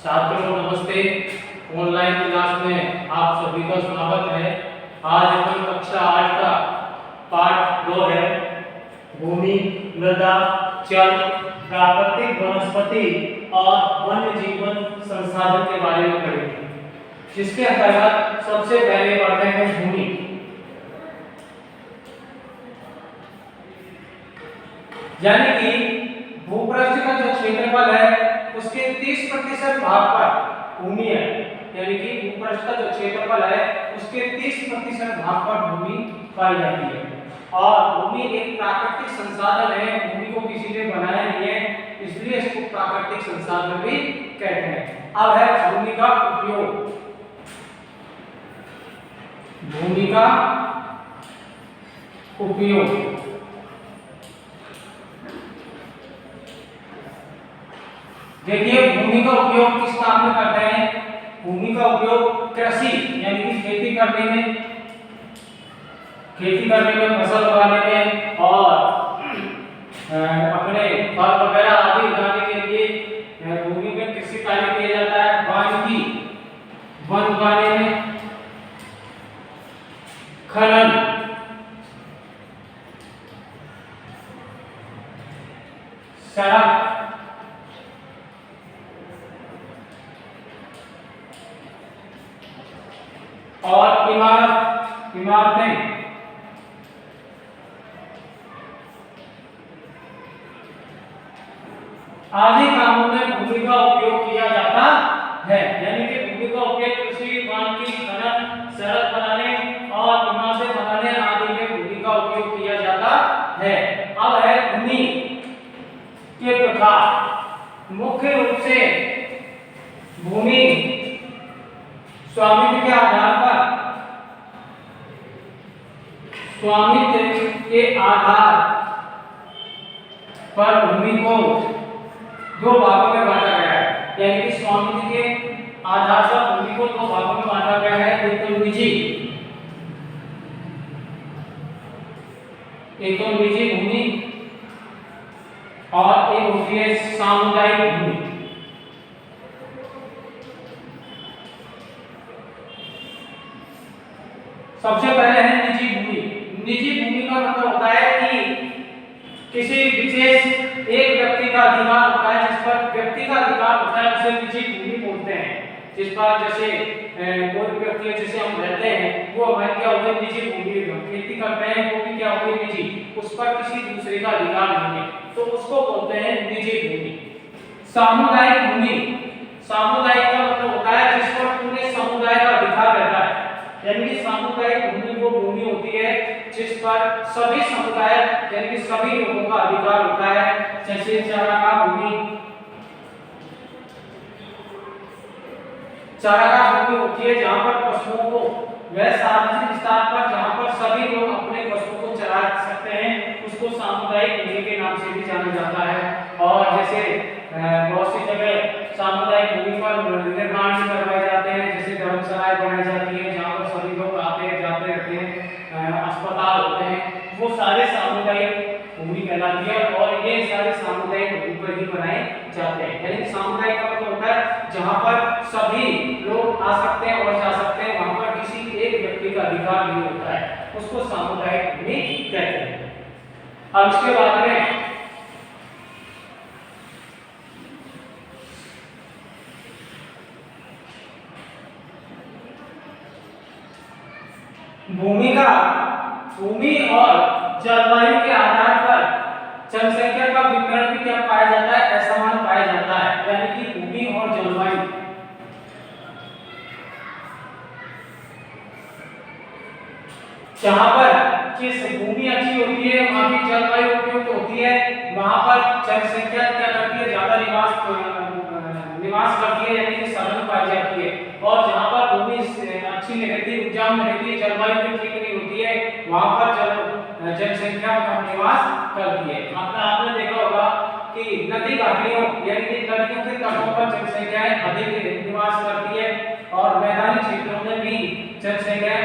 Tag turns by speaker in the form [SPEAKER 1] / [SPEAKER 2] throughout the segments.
[SPEAKER 1] छात्रों नमस्ते। Online class में आप सभी का स्वागत है। आज अपन कक्षा 8 का पाठ 2 है भूमि, मृदा, जल, प्राकृतिक वनस्पति और वन्य जीवन संसाधन के बारे में पढ़ेंगे। जिसके अंतर्गत सबसे पहले पढ़ते हैं भूमि। यानी कि भूपृष्ठ का जो क्षेत्रफल है उसके 30% भाग पर भूमि है। यानी कि भूपृष्ठ का जो क्षेत्रफल है उसके 30% भाग पर भूमि पाई जाती है। और भूमि एक प्राकृतिक संसाधन है। भूमि को किसी ने बनाया नहीं है, इसलिए इसको प्राकृतिक संसाधन भी कहते हैं। अब है भूमि का उपयोग। भूमि का उपयोग देखिए, भूमि का उपयोग किस काम में करते हैं? भूमि का उपयोग कृषि यानी कि खेती करने में, फसल उगाने में और अपने फल वगैरह आदि उगाने के लिए भूमि में कृषि कार्य किया जाता है। वन उगाने में, खनन, सड़क, और इमारतें आदि कामों में भूमि का उपयोग किया जाता है। यानी कि भूमि का उपयोग कृषि, वानिकी, खनन, सड़क बनाने और इमारतें बनाने आदि में भूमि का उपयोग किया जाता है। अब है भूमि के प्रकार। मुख्य रूप से भूमि स्वामित्व के आधार पर भूमि को दो भागों में बांटा गया है। यानी कि स्वामित्व के आधार पर भूमि को दो भागों में बांटा गया है। एक तो निजी भूमि और एक होती है सामुदायिक भूमि। सबसे पहले है निजी भूमि। निजी भूमि का मतलब होता है कि किसी विशेष एक व्यक्ति का अधिकार होता है, जिस पर व्यक्ति का अधिकार होता है, उसे निजी भूमि बोलते हैं। जिस पर जैसे कोई व्यक्ति है, जैसे हम रहते हैं, वो हमारी क्या होगी? निजी भूमि। हम खेती करते हैं, वो भी क्या होगी? निजी। उस पर किसी दूसरे का अधिकार नहीं है, तो उसको बोलते हैं निजी भूमि। सामुदायिक भूमि, सामुदायिक का मतलब होता है जिस पर पूरे समुदाय का अधिकार रहता है। यानी कि सामुदायिक भूमि वो भूमि होती है जिस पर सभी समुदाय यानी कि सभी लोगों का अधिकार होता है। जैसे चारागाह भूमि होती है जहां पर पशुओं को, वह सार्वजनिक विस्तार पर जहां पर सभी लोग अपने पशुओं को चरा सकते हैं, उसको सामुदायिक भूमि के नाम से भी जाना जाता है। और जैसे बहुत सी जगह सामुदायिक भूमि पर निर्माण भी करवाए जाते हैं, जैसे धर्मशालाएं बनाई जाती है जहां पर सभी लोग आते जाते रहते हैं, अस्पताल होते हैं, वो सारे सामुदायिक भूमि कहलाती है। और ये सारे सामुदायिक भूमि पर ही बनाए जाते हैं। यानी सामुदायिक का मतलब होता है जहां पर सभी लोग आ सकते हैं और जा सकते हैं, वहां पर किसी एक व्यक्ति का अधिकार नहीं होता है, उसको सामुदायिक भूमि कहते हैं। अब इसके बाद में भूमि और जलवायु के आधार पर जनसंख्या का वितरण भी क्या पाया जाता है? असमान पाया जाता है। यानी कि भूमि और जलवायु, जहां पर जिस भूमि अच्छी होती है वहां की जलवायु उपयुक्त होती है, वहां पर जनसंख्या क्या करती है? ज्यादा निवास करती है, यानी कि सघन पाई जाती है। और जहां पर भूमि अच्छी नहीं रहती, उपजाऊ नहीं रहती, जलवायु भी ठीक नहीं होती है, वहां पर जनसंख्या कम निवास करती है। आपने देखा होगा कि नदी घाटियों यानी कि नदियों के तटों पर जनसंख्याएं अधिक निवास करती है और मैदानी क्षेत्रों में भी जनसंख्याएं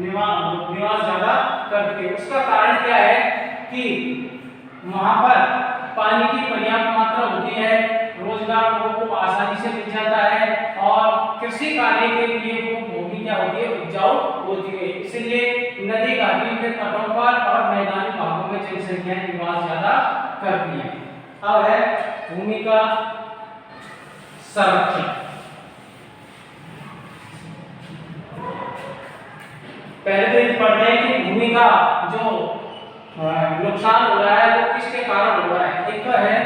[SPEAKER 1] निवास ज्यादा करती है। उसका कारण क्या है कि वहां पर पानी की पर्याप्त मात्रा होती है, रोजगार लोगों को आसानी से मिल जाता कृषि कार्य के लिए वो भूमि क्या होती है, उपजाऊ होती है। इसलिए नदी घाटियों के तटों पर और मैदानी भागों में जनसंख्या निवास ज्यादा करती है। अब है भूमि का संरक्षण। पहले तो पढ़ रहे हैं कि भूमि का जो नुकसान हो रहा है वो किसके कारण हो रहा है। एक तो है,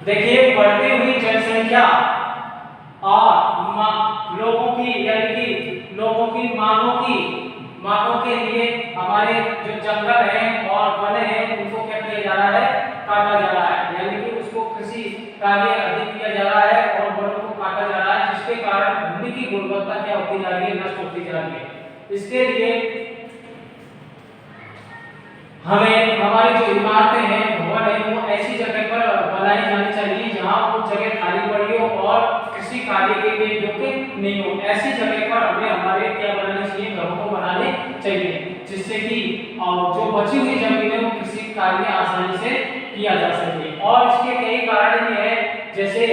[SPEAKER 1] देखिए, बढ़ती हुई जनसंख्या और लोगों की यानी कि लोगों की मांगों के लिए हमारे जो जंगल हैं और वन हैं उनको क्या किया जा रहा है, काटा जा रहा है। यानी कि उसको कृषि कार्य अधिक किया जा रहा है और वनों को काटा जा रहा है, जिसके कारण भूमि की गुणवत्ता क्या होती जा रही है, नष्ट होती जा रही है। इसके लिए हमें हमारी जो इमारतें हैं, भवन है, वो ऐसी जगह पर बनाई जानी चाहिए जहां वो जगह खाली पड़ी हो और कृषि कार्य के लिए योग्य नहीं हो। ऐसी जगह पर हमें हमारे क्या बनाने चाहिए, घरों को बनाने चाहिए, जिससे कि जो बची हुई जमीन है वो कृषि कार्य आसानी से किया जा सके। और इसके कई कारण ये है, जैसे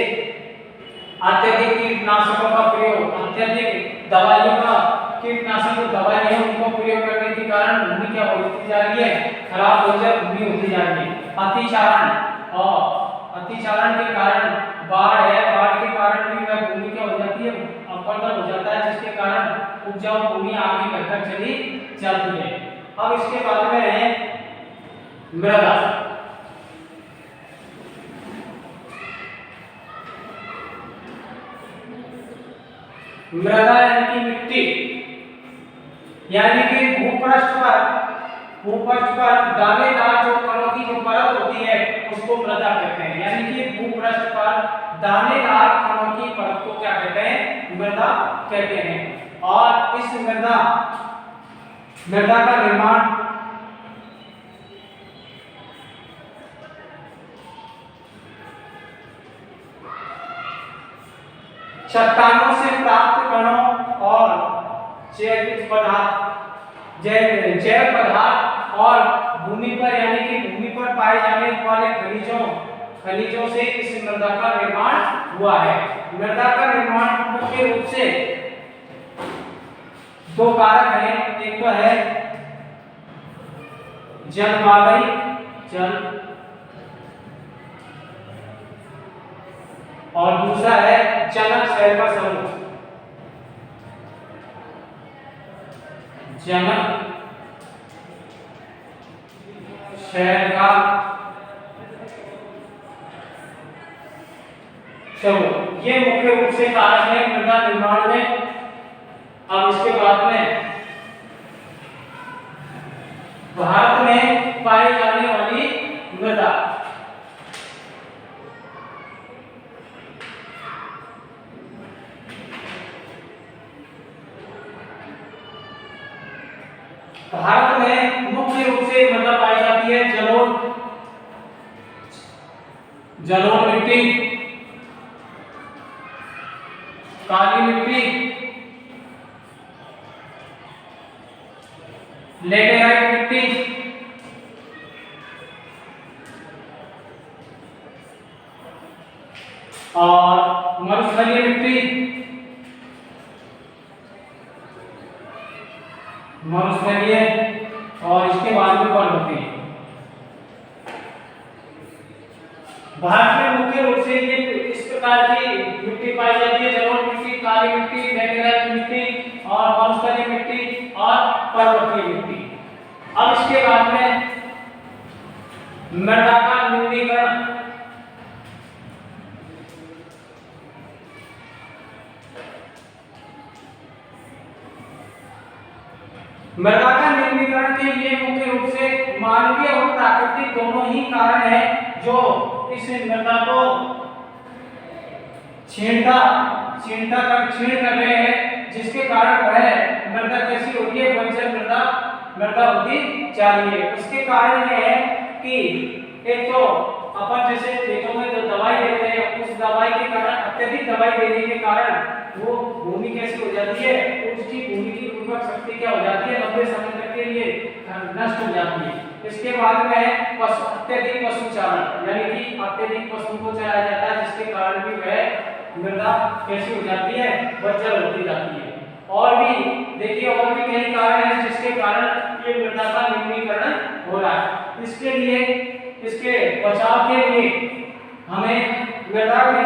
[SPEAKER 1] अत्यधिक कीटनाशकों का प्रयोग, अत्यधिक दवाइयों का कीटनाशक दवाई है उनको प्रयोग करने के कारण भूमि क्या होती जा रही है, खराब बंजर भूमि होती जा रही है। अतिचारण के कारण बाढ़ है, बाढ़ के कारण भी वह भूमि क्या हो जाती है, अपरदन हो जाता है, जिसके कारण उपजाऊ भूमि आगे बढ़कर चली जाती है। अब इसके बाद में है मृदा। मृदा यानी कि मिट्टी, यानी कि भूपृष्ठ पर दानेदार जो कणों की जो परत होती है उसको मृदा कहते हैं। यानी कि भूपृष्ठ पर दानेदार कणों की परत को क्या कहते हैं, मृदा कहते हैं। और इस मृदा का निर्माण चट्टानों से प्राप्त कणों और जैव पदार्थ और भूमि पर यानी कि भूमि पर पाए जाने वाले खनिजों से इस मृदा का निर्माण हुआ है। मृदा का निर्माण मुख्य रूप से दो कारक हैं, एक तो है जलवायु और दूसरा है जनक शैल का समूह। जनक शैल का समूह, ये मुख्य रूप से कारक है मृदा निर्माण में। अब इसके बाद में भारत में पाई जाने वाली मृदा, भारत में मुख्य रूप से मृदा पाई जाती है जलोढ़ मिट्टी, काली मिट्टी, लेटेराइट मिट्टी, और मरुस्थलीय मिट्टी, और इसके बाद में पर्वतीय। भारत में मुख्य रूप से ये इस प्रकार की मिट्टी पाई जाती है, जलोढ़ मिट्टी, काली मिट्टी, लेटेराइट मिट्टी और मरुस्थलीय मिट्टी और पर्वतीय मिट्टी। अब इसके बाद में मृदा का निम्नीकरण। मृदा का निम्नीकरण के लिए मुख्य रूप से मानवीय और प्राकृतिक दोनों ही कारण हैं जो इस मृदा को छीण कर रहे हैं, जिसके कारण वह मृदा कैसी होती है, बंजर मृदा होती जा रही है। उसके कारण ये है कि एक तो अपन जैसे खेतों में जो दवाई देते हैं, उस दवाई के कारण, अत्यधिक दवाई देने के कारण वो भूमि कैसी हो जाती है, उसकी भूमि की उर्वरक शक्ति क्या हो जाती है, लंबे समय तक के लिए नष्ट हो जाती है। इसके बाद में है अत्यधिक पशुचारण, यानी कि अत्यधिक पशुओं को चराया जाता है, जिसके कारण भी वह मृदा कैसी हो जाती है, बंजर होती जाती है। और भी देखिए और भी कई कारण हैं जिसके कारण ये मृदा का निम्नीकरण हो रहा है। इसके लिए इसके बचाव के लिए हमें मृदा में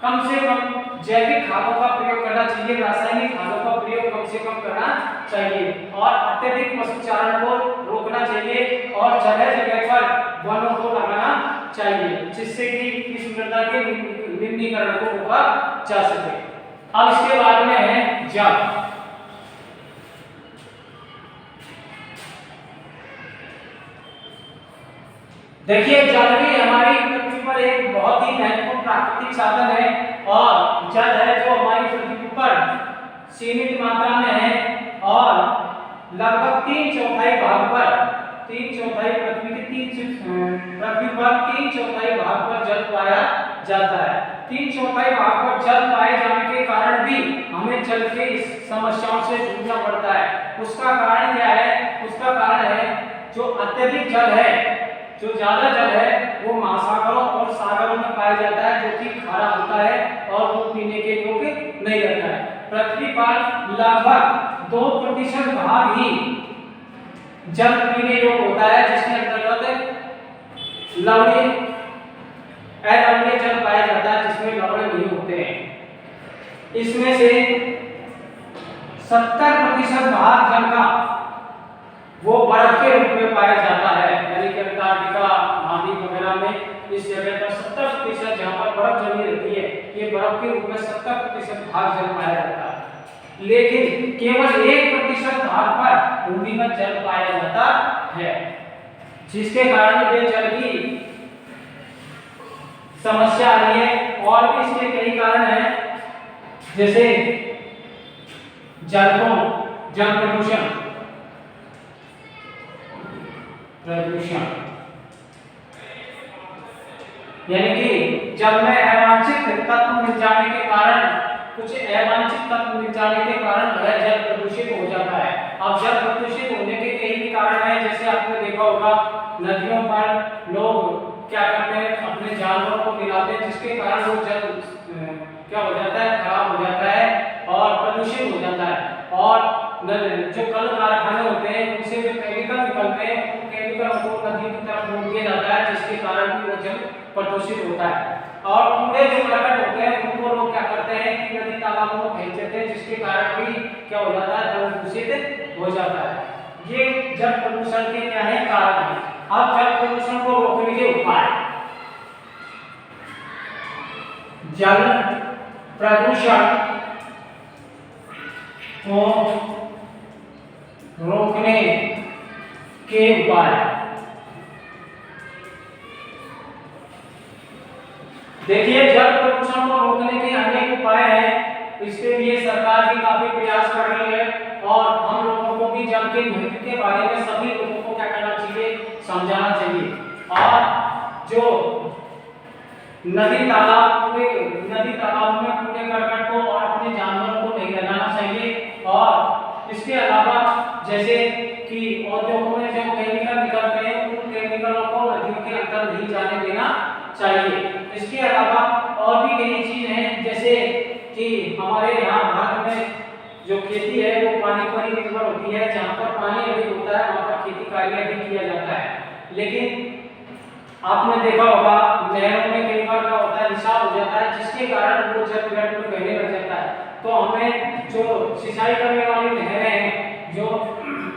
[SPEAKER 1] कम से कम जैविक खादों का प्रयोग करना चाहिए, रासायनिक खादों का प्रयोग कम से कम करना चाहिए और अत्यधिक पशुचारण को रोकना चाहिए और जगह जगह पर वनों को लगाना चाहिए जिससे कि इस मृदा के निम्नीकरण को रोका जा सके। अब इसके बाद में है जल। देखिए जल भी हमारी पृथ्वी पर एक बहुत ही महत्वपूर्ण प्राकृतिक साधन है और जल है जो हमारी पृथ्वी पर सीमित मात्रा में है और लगभग 3/4 भाग पर 3/4 पृथ्वी पर 3/4 भाग पर जल पाया जाता है। 3/4 भाग पर जल पाए जाने के कारण भी हमें जल के इस समस्याओं से जूझना पड़ता है। उसका कारण क्या है? उसका कारण है जो अत्यधिक जल है, जो ज्यादा जल है वो महासागरों और सागरों में पाया जाता है जो कि खारा होता है और वो पीने के योग्य नहीं रहता है। पृथ्वी पर लगभग 2% भाग ही जल पीने योग्य होता है जिसके अंतर्गत लवणीय अलवणीय जल पाया जाता है जिसमें लवण नहीं होते हैं। इसमें से 70% भाग जल का वो बर्फ के रूप में पाया जाता है, यानी कि अंटार्कटिका महाद्वीप वगैरह में इस जगह पर 70% जहाँ पर बर्फ जमी रहती है ये बर्फ के रूप में 70% भाग जल पाया जाता है। लेकिन केवल 1% भाग पर भूमिगत जल पाया जाता है जिसके कारण ये जल की समस्या आ रही है। और भी इसके कई कारण हैं जैसे जल प्रदूषण यानी कि जल में अवांछित तत्व मिल जाने के कारण कुछ अवांछित तत्व मिल जाने के कारण वह जल प्रदूषित हो जाता है। अब जल प्रदूषित होने के कई कारण हैं जैसे आपने देखा होगा नदियों पर लोग क्या करते हैं अपने जानवरों को मिलाते हैं जिसके कारण वो जल क्या हो जाता है, खराब हो जाता है और प्रदूषित हो जाता है। और जो कल कारखाने होते हैं उनसे जो केमिकल निकलते हैं उन केमिकल को नदी की तरफ छोड़ दिया जाता है जिसके कारण भी वो जल प्रदूषित होता है। और कूड़े जो प्रकट होते हैं उनको लोग क्या करते हैं कि नदी तालाबों में फेंक देते हैं जिसके कारण भी क्या हो जाता है, जल दूषित हो जाता है। ये जल प्रदूषण के क्या है कारण है। अब जल प्रदूषण को रोकने के उपाय। जल प्रदूषण को रोकने के उपाय। देखिए जल प्रदूषण को रोकने के अनेक उपाय हैं। इसके लिए सरकार भी काफी प्रयास कर रही है और हम लोगों को भी जल के महत्व के बारे में सभी लोगों को क्या करना चाहिए, समझाना चाहिए। और जो नदी तालाब में कूड़े करकट को और अपने जानवरों को नहीं लगाना चाहिए। और इसके अलावा जैसे कि औद्योगों में जो केमिकल निकलते हैं उन केमिकलों को नदियों के अंदर नहीं जाने देना चाहिए। इसके अलावा और भी कई चीज हैं जैसे कि हमारे यहाँ भारत में जो खेती है वो पानी पर ही निर्भर होती है। जहाँ पर पानी अधिक होता है वहाँ पर खेती कार्य अधिक किया जाता है। लेकिन आपने देखा होगा नहरों में कई बार क्या होता है, रिसाव हो जाता है जिसके कारण वो जल ग्रहण में बहने लग जाता है। तो हमें जो सिंचाई करने वाली नहरें हैं जो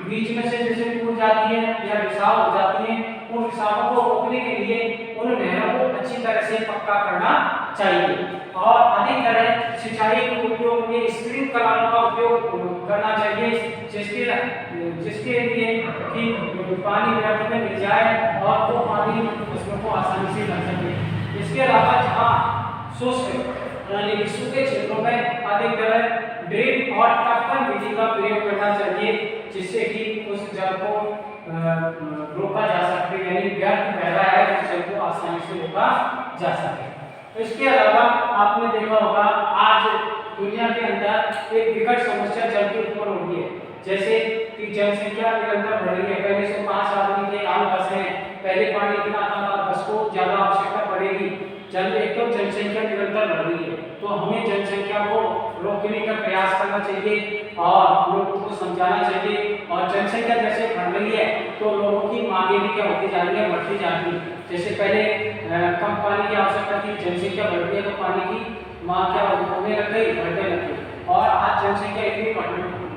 [SPEAKER 1] बीच में से जैसे टूट जाती है या रिसाव हो जाती है उन रिसावों को रोकने के लिए उन नहरों को अच्छी तरह से पक्का करना चाहिए। और अधिक तरह सिंचाई के उपयोग में स्प्रिंकलर का उपयोग करना चाहिए जिसके लिए कि पानी व्यर्थ में मिल जाए और वो पानी फसलों को आसानी से लग सके। इसके अलावा जहाँ शुष्क यानी सूखे क्षेत्रों में अधिक तरह ड्रिप और टपकन विधि का प्रयोग करना चाहिए जिससे कि उस जल को रोका जा सके, यानी व्यर्थ बह रहा है उस जल को आसानी से रोका जा सके। इसके अलावा आपने देखा होगा आज दुनिया के अंदर एक विकट समस्या जल के ऊपर हो रही है जैसे कि जनसंख्या निरंतर बढ़ रही है। पहले 105 आदमी थे, आज 10 हैं। पहले पानी इतना आता था, 10 को ज्यादा आवश्यकता पड़ेगी एक तो जनसंख्या निरंतर बढ़ रही है, तो हमें जनसंख्या को रोकने का प्रयास करना चाहिए और लोगों को समझाना चाहिए। और जनसंख्या जैसे बढ़ रही है तो लोगों की मांगे भी क्या होती जा रही है, बढ़ती जा रही है। जैसे पहले कम पानी की आवश्यकता थी, जनसंख्या बढ़ रही है तो पानी की मांग क्या होने लग गई, बढ़ने लग गई। और आज जनसंख्या इतनी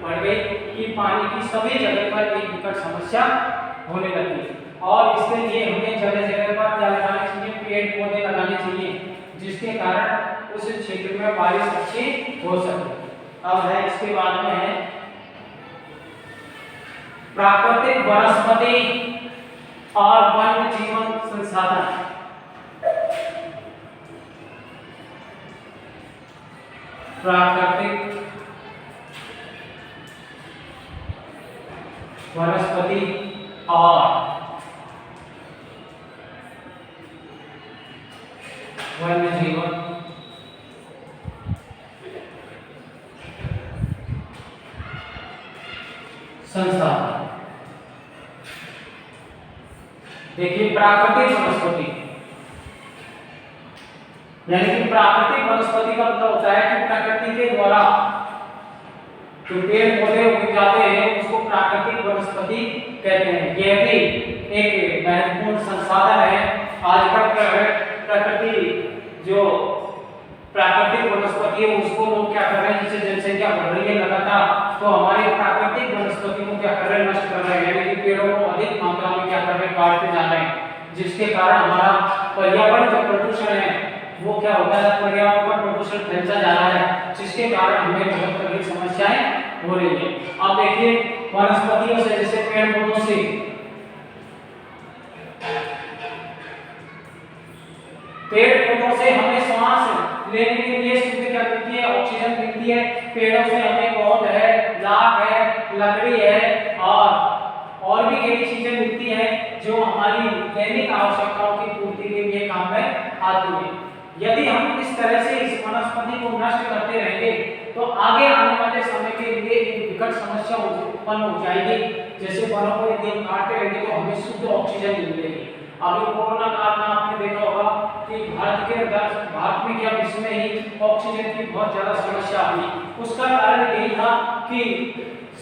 [SPEAKER 1] बढ़ गई कि पानी की सभी जगह पर एक विकट समस्या होने लगी। और इसके लिए हमें जगह जगह पर क्या लगाना चाहिए, पेड़ पौधे लगाने चाहिए, जिसके कारण उस क्षेत्र में बारिश अच्छी हो सके। अब है इसके बाद में है प्राकृतिक वनस्पति और वन्य जीवन संसाधन। प्राकृतिक वनस्पति और वन्य जीवन संसाधन। देखिए प्राकृतिक वनस्पति यानी कि प्राकृतिक वनस्पति का मतलब होता है कि प्रकृति के द्वारा जो पेड़ पौधे उग जाते हैं उसको प्राकृतिक वनस्पति कहते हैं। यह भी एक महत्वपूर्ण संसाधन है। आजकल प्रकृति जो प्राकृतिक वनस्पति है उसको लोग क्या कर रहे हैं, जैसे जनसंख्या बढ़ रही है लगातार, तो हमारे प्राकृतिक वनस्पति को क्या कर रहे हैं, नष्ट कर रहे हैं, यानी कि पेड़ों को अधिक मात्रा में क्या कर रहे हैं, काटते जा रहे हैं, जिसके कारण हमारा पर्यावरण जो प्रदूषण है वो क्या होता है, पर्यावरण का प्रदूषण फैलता जा रहा है, जिसके कारण हमें बहुत तरह की समस्याएं हो रही है। अब देखिए वनस्पतियों से जैसे पेड़ पौधों से हमें सांस लेने के लिए शुद्ध क्या मिलती है, ऑक्सीजन मिलती है। पेड़ों से हमें पौध है, लाख है, लकड़ी है और भी कई चीजें मिलती हैं जो हमारी दैनिक आवश्यकताओं की पूर्ति के लिए काम में आती है। यदि हम इस तरह से इस वनस्पति को नष्ट करते रहेंगे तो आगे आने वाले समय के लिए एक विकट समस्या उत्पन्न हो जाएगी। जैसे वनों को यदि हम काटते रहेंगे तो हमें शुद्ध ऑक्सीजन नहीं मिलेगी। अभी कोरोना काल में आपने देखा होगा कि भारत में क्या विश्व में ही ऑक्सीजन की बहुत ज्यादा समस्या हुई। उसका कारण यही था कि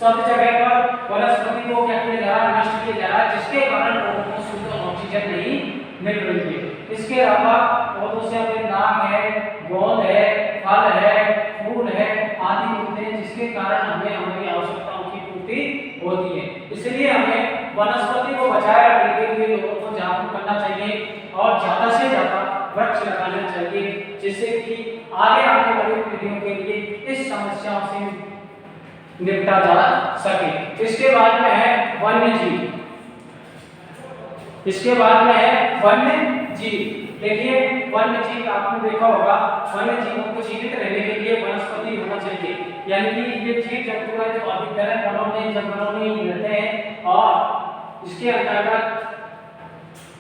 [SPEAKER 1] सब जगह पर वनस्पति को क्या किया जा रहा है, नष्ट किया जा रहा है, जिसके कारण लोगों को शुद्ध ऑक्सीजन नहीं मिल रही है। इसके अलावा पौधों से हमें नाक है, गोंद है, फल है, फूल है आदि मिलते हैं, जिसके कारण हमें हमारी आवश्यकताओं की पूर्ति होती है। इसलिए हमें वनस्पति को बचाए रखने के लिए लोगों को जागरूक करना चाहिए और ज्यादा से ज्यादा वृक्ष लगाना चाहिए, जिससे कि आगे आने वाली पीढ़ियों के लिए इस समस्याओं से निपटा जा सके। इसके बाद में है वन्य जीव। इसके बाद में है वन्य जीव। देखिए वन्य जीव आपने देखा होगा, वन्य जीवों को जीवित रहने के लिए वनस्पति होना चाहिए, यानी कि ये जीव जंतु है जो अधिकतर वनों में जंगलों में ही रहते हैं। और इसके अंतर्गत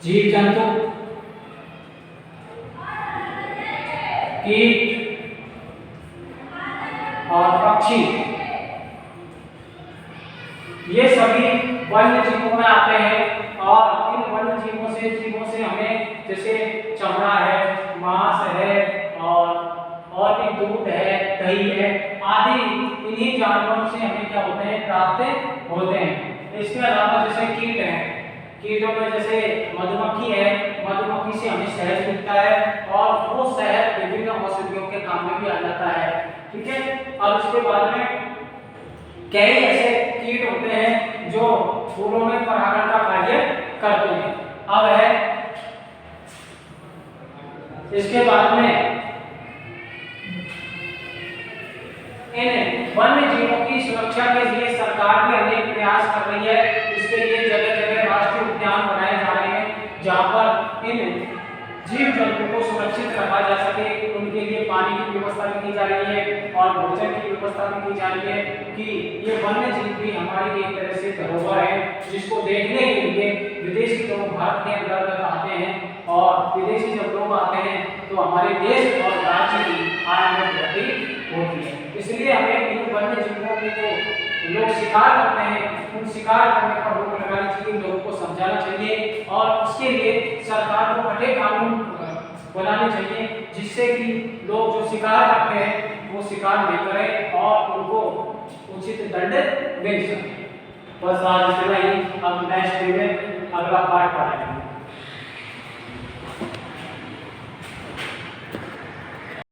[SPEAKER 1] जीव जंतु, कीट और पक्षी ये सभी वन्य जीवों में आते हैं। और इन वन्य जीवों से हमें जैसे चमड़ा है, मांस है और भी दूध है, दही है आदि इन्हीं जानवरों से हमें क्या होते हैं, प्राप्त होते हैं। इसके अलावा जैसे कीट हैं, कीटों में जैसे मधुमक्खी है, मधुमक्खी से हमें शहद मिलता है और वो शहद विभिन्न औषधियों के काम में भी आ जाता है। ठीक है। अब इसके बाद में कई ऐसे कीट होते हैं जो फूलों में परागण का कार्य करते हैं। अब है इसके बाद में इन वन्य जीवों की सुरक्षा के लिए सरकार भी अनेक प्रयास कर रही है। इसके लिए जगह जगह राष्ट्रीय उद्यान बनाए जा रहे हैं, जहाँ पर इन जीव जंतु को सुरक्षित रखा जा सके। उनके लिए पानी की व्यवस्था भी की जा रही है और भोजन की व्यवस्था भी की जा रही है कि ये वन्य जीव भी हमारी एक तरह से धरोहर है, जिसको देखने के लिए विदेशी लोग भारत के अंतर्गत आते हैं। और विदेशी जब लोग आते हैं तो हमारे देश और राज्य की आय में वृद्धि होती है। इसलिए हमें इन वन्य जीवों के जो लोग शिकार करते हैं उन शिकार करने पर रोक लगानी चाहिए, लोगों को समझाना चाहिए और उसके लिए सरकार को कड़े कानून बनानी चाहिए, जिससे कि लोग जो शिकार करते हैं वो शिकार नहीं करें और उनको उचित दंड मिल सके। बस आज इतना ही, अब नेक्स्ट डे में अगला पार्ट पढ़ाएंगे।